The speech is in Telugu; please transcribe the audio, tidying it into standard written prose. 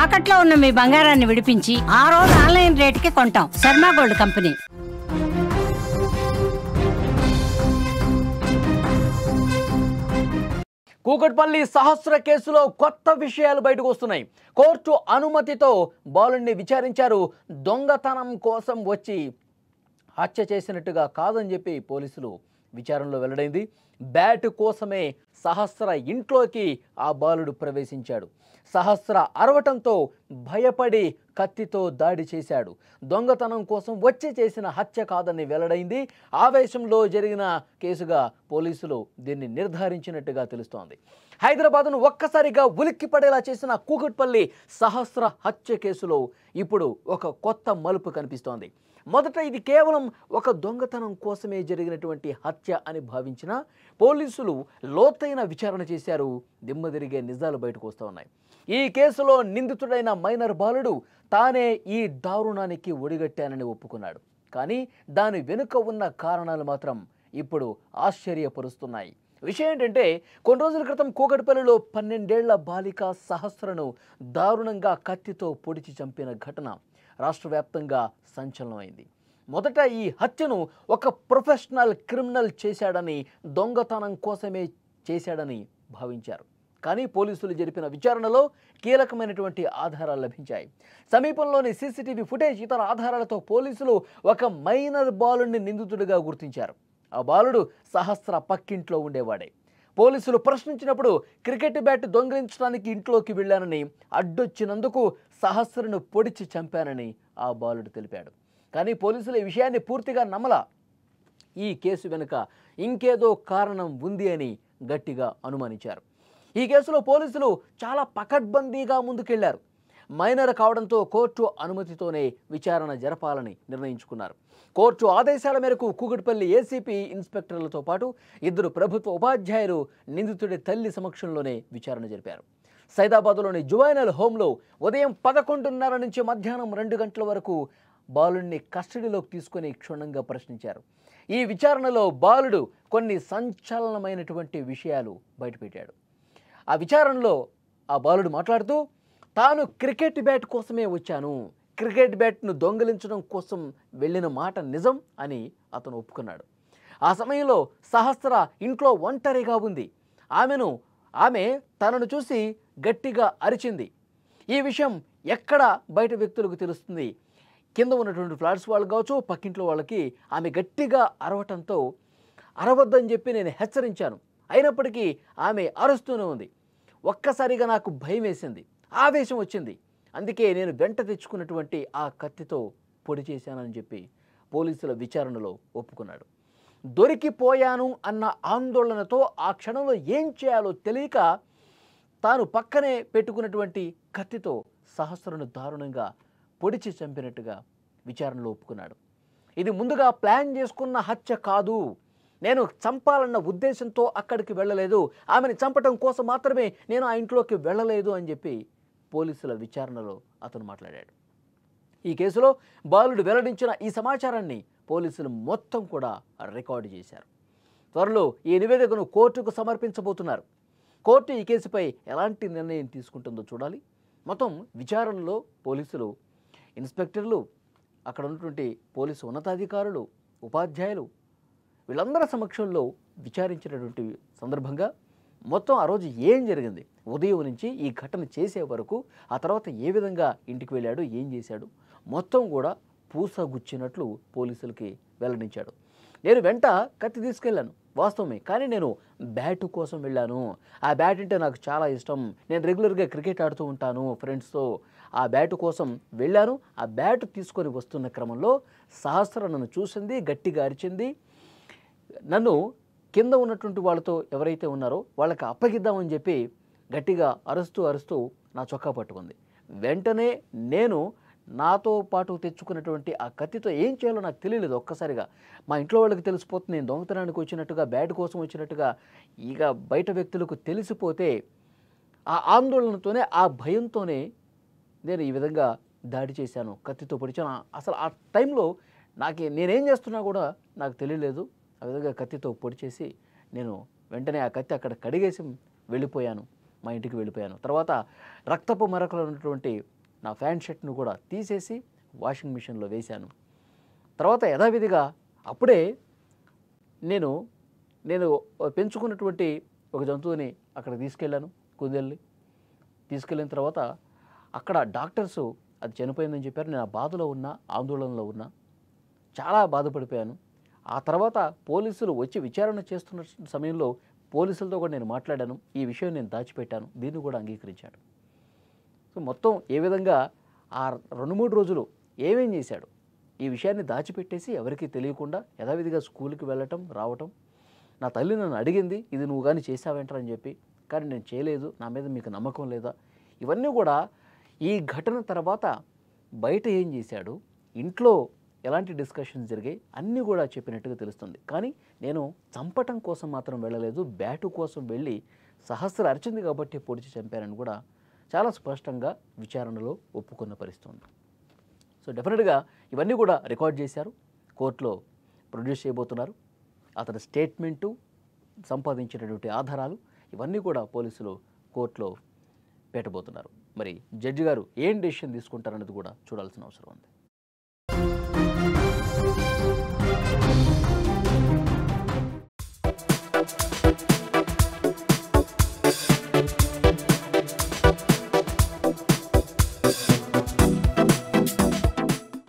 తాకట్లో ఉన్న మీ బంగారాన్ని విడిపించి ఆ రోజు ఆన్లైన్ రేటుకి కొంటాం. Sharma gold company. కూకట్పల్లి సహస్ర కేసులో కొత్త విషయాలు బయటకు వస్తున్నాయి. కోర్టు అనుమతితో బాలుడిని విచారించారు. దొంగతనం కోసం వచ్చి హత్య చేసినట్టుగా కాదని చెప్పి పోలీసులు విచారణలో వెల్లడైంది. బ్యాట్ కోసమే సహస్ర ఇంట్లోకి ఆ బాలుడు ప్రవేశించాడు. సహస్ర అరవటంతో భయపడి కత్తితో దాడి చేశాడు. దొంగతనం కోసం వచ్చి చేసిన హత్య కాదని వెల్లడైంది. ఆవేశంలో జరిగిన కేసుగా పోలీసులు దీన్ని నిర్ధారించినట్టుగా తెలుస్తోంది. హైదరాబాద్ను ఒక్కసారిగా ఉలిక్కిపడేలా చేసిన కూకట్పల్లి సహస్ర హత్య కేసులో ఇప్పుడు ఒక కొత్త మలుపు కనిపిస్తోంది. మొదట ఇది కేవలం ఒక దొంగతనం కోసమే జరిగినటువంటి హత్య అని భావించిన పోలీసులు లోతైన విచారణ చేశారు. దిమ్మదిరిగే నిజాలు బయటకు వస్తూ ఉన్నాయి. ఈ కేసులో నిందితుడైన మైనర్ బాలుడు తానే ఈ దారుణానికి ఒడిగట్టానని ఒప్పుకున్నాడు. కానీ దాని వెనుక ఉన్న కారణాలు మాత్రం ఇప్పుడు ఆశ్చర్యపరుస్తున్నాయి. విషయం ఏంటంటే, కొన్ని రోజుల క్రితం కూకట్పల్లిలో 12 ఏళ్ల బాలిక సహస్రను దారుణంగా కత్తితో పొడిచి చంపిన ఘటన రాష్ట్ర వ్యాప్తంగా సంచలనమైంది. మొదట ఈ హత్యను ఒక ప్రొఫెషనల్ క్రిమినల్ చేశాడని, దొంగతనం కోసమే చేశాడని భావించారు. కానీ పోలీసులు జరిపిన విచారణలో కీలకమైనటువంటి ఆధారాలు లభించాయి. సమీపంలోని సీసీటీవీ ఫుటేజ్, ఇతర ఆధారాలతో పోలీసులు ఒక మైనర్ బాలుడిని నిందితుడిగా గుర్తించారు. ఆ బాలుడు సహస్ర పక్కింట్లో ఉండేవాడే. పోలీసులు ప్రశ్నించినప్పుడు క్రికెట్ బ్యాట్ దొంగిలించడానికి ఇంట్లోకి వెళ్ళానని, అడ్డొచ్చినందుకు సహస్రను పొడిచి చంపానని ఆ బాలుడు తెలిపాడు. కానీ పోలీసులు ఈ విషయాన్ని పూర్తిగా నమ్మలా. ఈ కేసు వెనుక ఇంకేదో కారణం ఉంది అని గట్టిగా అనుమానించారు. ఈ కేసులో పోలీసులు చాలా పకడ్బందీగా ముందుకెళ్లారు. మైనర్ కావడంతో కోర్టు అనుమతితోనే విచారణ జరపాలని నిర్ణయించుకున్నారు. కోర్టు ఆదేశాల మేరకు కూకట్పల్లి ఏసీపీ ఇన్స్పెక్టర్లతో పాటు 2 ప్రభుత్వ ఉపాధ్యాయులు నిందితుడి తల్లి సమక్షంలోనే విచారణ జరిపారు. సైదాబాద్లోని జువైనల్ హోంలో ఉదయం 11:30 నుంచి మధ్యాహ్నం 2 గంటల వరకు బాలుడిని కస్టడీలోకి తీసుకుని క్షుణ్ణంగా ప్రశ్నించారు. ఈ విచారణలో బాలుడు కొన్ని సంచలనమైనటువంటి విషయాలు బయటపెట్టాడు. ఆ విచారణలో ఆ బాలుడు మాట్లాడుతూ, తాను క్రికెట్ బ్యాట్ కోసమే వచ్చాను, క్రికెట్ బ్యాట్ను దొంగిలించడం కోసం వెళ్ళిన మాట నిజం అని అతను ఒప్పుకున్నాడు. ఆ సమయంలో సహస్ర ఇంట్లో ఒంటరిగా ఉంది. ఆమె తనను చూసి గట్టిగా అరిచింది. ఈ విషయం ఎక్కడ బయట వ్యక్తులకు తెలుస్తుంది? కింద ఉన్నటువంటి ఫ్లాట్స్ వాళ్ళు కావచ్చు, పక్కింట్లో వాళ్ళకి ఆమె గట్టిగా అరవటంతో అరవద్దని చెప్పి నేను హెచ్చరించాను. అయినప్పటికీ ఆమె అరుస్తూనే ఉంది. ఒక్కసారిగా నాకు భయం వేసింది, ఆవేశం వచ్చింది. అందుకే నేను వెంట తెచ్చుకున్నటువంటి ఆ కత్తితో పొడి చేశానని చెప్పి పోలీసుల విచారణలో ఒప్పుకున్నాడు. దొరికిపోయాను అన్న ఆందోళనతో ఆ క్షణంలో ఏం చేయాలో తెలియక తాను పక్కనే పెట్టుకున్నటువంటి కత్తితో సహస్రను దారుణంగా పొడిచి చంపినట్టుగా విచారణలో ఒప్పుకున్నాడు. ఇది ముందుగా ప్లాన్ చేసుకున్న హత్య కాదు, నేను చంపాలన్న ఉద్దేశంతో అక్కడికి వెళ్ళలేదు, ఆమెను చంపటం కోసం మాత్రమే నేను ఆ ఇంట్లోకి వెళ్ళలేదు అని చెప్పి పోలీసుల విచారణలో అతను మాట్లాడాడు. ఈ కేసులో బాలుడు వెల్లడించిన ఈ సమాచారాన్ని పోలీసులు మొత్తం కూడా రికార్డు చేశారు. త్వరలో ఈ నివేదికను కోర్టుకు సమర్పించబోతున్నారు. కోర్టు ఈ కేసుపై ఎలాంటి నిర్ణయం తీసుకుంటుందో చూడాలి. మొత్తం విచారణలో పోలీసులు, ఇన్స్పెక్టర్లు, అక్కడ ఉన్నటువంటి పోలీసు ఉన్నతాధికారులు, ఉపాధ్యాయులు వీళ్ళందరి సమక్షంలో విచారించినటువంటి సందర్భంగా మొత్తం ఆ రోజు ఏం జరిగింది, ఉదయం నుంచి ఈ ఘటన చేసే వరకు, ఆ తర్వాత ఏ విధంగా ఇంటికి వెళ్ళాడు, ఏం చేశాడు, మొత్తం కూడా పూసగుచ్చినట్లు పోలీసులకి వెల్లడించాడు. నేను వెంట కత్తి తీసుకెళ్ళాను వాస్తవమే, కానీ నేను బ్యాట్ కోసం వెళ్ళాను. ఆ బ్యాట్ అంటే నాకు చాలా ఇష్టం, నేను రెగ్యులర్గా క్రికెట్ ఆడుతూ ఉంటాను ఫ్రెండ్స్తో. ఆ బ్యాట్ కోసం వెళ్ళాను. ఆ బ్యాట్ తీసుకొని వస్తున్న క్రమంలో సహస్ర నన్ను చూసింది, గట్టిగా అరిచింది. నన్ను కింద ఉన్నటువంటి వాళ్ళతో ఎవరైతే ఉన్నారో వాళ్ళకి అప్పగిద్దామని చెప్పి గట్టిగా అరుస్తూ నా చొక్కా పట్టుకుంది. వెంటనే నేను నాతో పాటు తెచ్చుకున్నటువంటి ఆ కత్తితో ఏం చేయాలో నాకు తెలియలేదు. ఒక్కసారిగా మా ఇంట్లో వాళ్ళకి తెలిసిపోతుంది నేను దొంగతనానికి వచ్చినట్టుగా, బ్యాట్ కోసం వచ్చినట్టుగా. ఇక బయట వ్యక్తులకు తెలిసిపోతే ఆ ఆందోళనతోనే, ఆ భయంతోనే నేను ఈ విధంగా దాడి చేశాను, కత్తితో పొడిచాను. అసలు ఆ టైంలో నేనేం చేస్తున్నా కూడా నాకు తెలియలేదు. ఆ విధంగా కత్తితో పొడి చేసి నేను వెంటనే ఆ కత్తి అక్కడ కడిగేసి వెళ్ళిపోయాను. మా ఇంటికి వెళ్ళిపోయాను. తర్వాత రక్తపు మరకలు ఉన్నటువంటి నా ప్యాంట్ షర్ట్ను కూడా తీసేసి వాషింగ్ మిషన్లో వేశాను. తర్వాత యథావిధిగా అప్పుడే నేను నేను పెంచుకున్నటువంటి ఒక జంతువుని అక్కడ తీసుకెళ్ళాను, కుందేల్ని. తీసుకెళ్ళిన తర్వాత అక్కడ డాక్టర్సు అది చనిపోయిందని చెప్పారు. నేను ఆ బాధలో ఉన్నా, ఆందోళనలో ఉన్నా, చాలా బాధపడిపోయాను. ఆ తర్వాత పోలీసులు వచ్చి విచారణ చేస్తున్న సమయంలో పోలీసులతో కూడా నేను మాట్లాడాను. ఈ విషయం నేను దాచిపెట్టాను, దీన్ని కూడా అంగీకరించాడు. సో మొత్తం ఏ విధంగా ఆ 2-3 రోజులు ఏమేం చేశాడు, ఈ విషయాన్ని దాచిపెట్టేసి ఎవరికీ తెలియకుండా యథావిధిగా స్కూల్కి వెళ్ళటం, రావటం. నా తల్లి నన్ను అడిగింది, ఇది నువ్వు కానీ చేసావేంటని చెప్పి. కానీ నేను చేయలేదు, నా మీద మీకు నమ్మకం లేదా? ఇవన్నీ కూడా ఈ ఘటన తర్వాత బయట ఏం చేశాడు, ఇంట్లో ఎలాంటి డిస్కషన్స్ జరిగాయి అన్నీ కూడా చెప్పినట్టుగా తెలుస్తుంది. కానీ నేను చంపటం కోసం మాత్రం వెళ్ళలేదు, బ్యాటు కోసం వెళ్ళి సహస్ర అరిచింది కాబట్టి పొడిచి చంపానని కూడా చాలా స్పష్టంగా విచారణలో ఒప్పుకున్న పరిస్థితి ఉంది. సో డెఫినెట్గా ఇవన్నీ కూడా రికార్డ్ చేశారు, కోర్టులో ప్రొడ్యూస్ చేయబోతున్నారు. అతని స్టేట్మెంటు, సంపాదించినటువంటి ఆధారాలు ఇవన్నీ కూడా పోలీసులు కోర్టులో పెట్టబోతున్నారు. మరి జడ్జి గారు ఏం డెసిషన్ తీసుకుంటారనేది కూడా చూడాల్సిన అవసరం ఉంది.